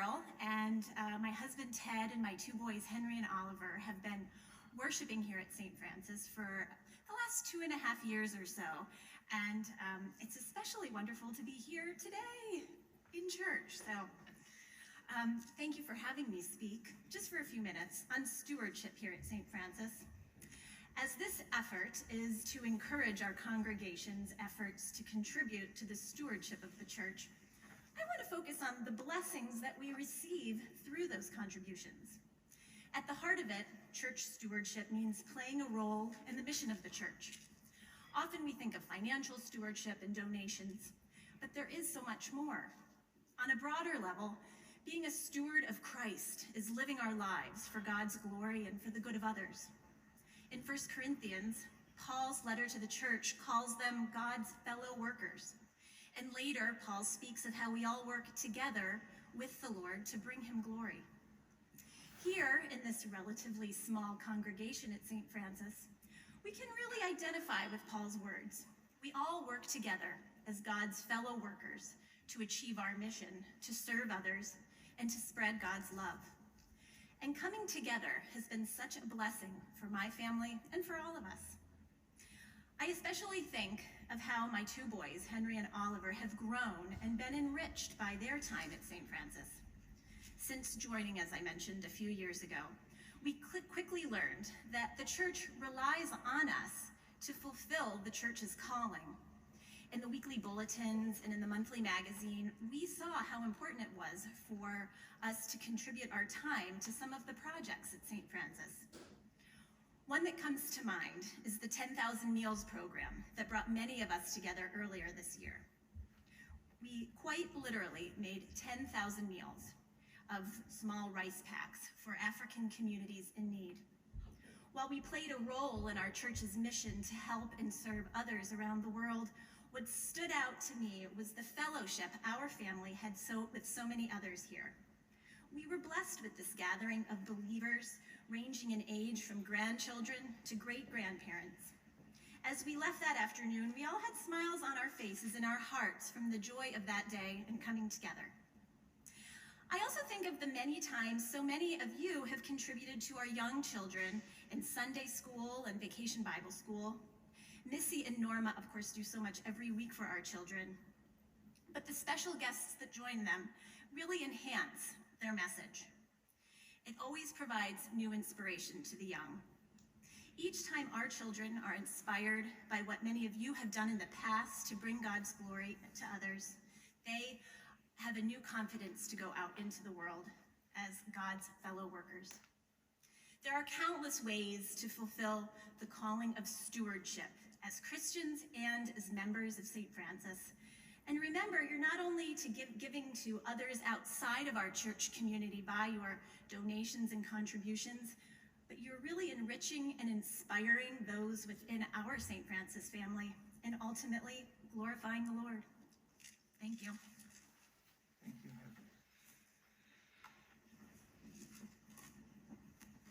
Farrell, and my husband Ted and my two boys Henry and Oliver have been worshiping here at St. Francis for the last 2.5 years or so, and it's especially wonderful to be here today in church. So thank you for having me speak just for a few minutes on stewardship here at St. Francis, as this effort is to encourage our congregation's efforts to contribute to the stewardship of the church. I want to focus on the blessings that we receive through those contributions. At the heart of it, church stewardship means playing a role in the mission of the church. Often we think of financial stewardship and donations, but there is so much more. On a broader level, being a steward of Christ is living our lives for God's glory and for the good of others. In 1 Corinthians, Paul's letter to the church calls them God's fellow workers. And later, Paul speaks of how we all work together with the Lord to bring him glory. Here, in this relatively small congregation at St. Francis, we can really identify with Paul's words. We all work together as God's fellow workers to achieve our mission, to serve others, and to spread God's love. And coming together has been such a blessing for my family and for all of us. I especially think of how my two boys, Henry and Oliver, have grown and been enriched by their time at St. Francis. Since joining, as I mentioned, a few years ago, we quickly learned that the church relies on us to fulfill the church's calling. In the weekly bulletins and in the monthly magazine, we saw how important it was for us to contribute our time to some of the projects at St. Francis. One that comes to mind is the 10,000 Meals program that brought many of us together earlier this year. We quite literally made 10,000 meals of small rice packs for African communities in need. While we played a role in our church's mission to help and serve others around the world, what stood out to me was the fellowship our family had with so many others here. We were blessed with this gathering of believers ranging in age from grandchildren to great-grandparents. As we left that afternoon, we all had smiles on our faces and our hearts from the joy of that day and coming together. I also think of the many times so many of you have contributed to our young children in Sunday school and Vacation Bible School. Missy and Norma, of course, do so much every week for our children, but the special guests that join them really enhance their message. It always provides new inspiration to the young. Each time our children are inspired by what many of you have done in the past to bring God's glory to others, they have a new confidence to go out into the world as God's fellow workers. There are countless ways to fulfill the calling of stewardship as Christians and as members of St. Francis. And remember, you're not only giving to others outside of our church community by your donations and contributions, but you're really enriching and inspiring those within our St. Francis family and ultimately glorifying the Lord. Thank you.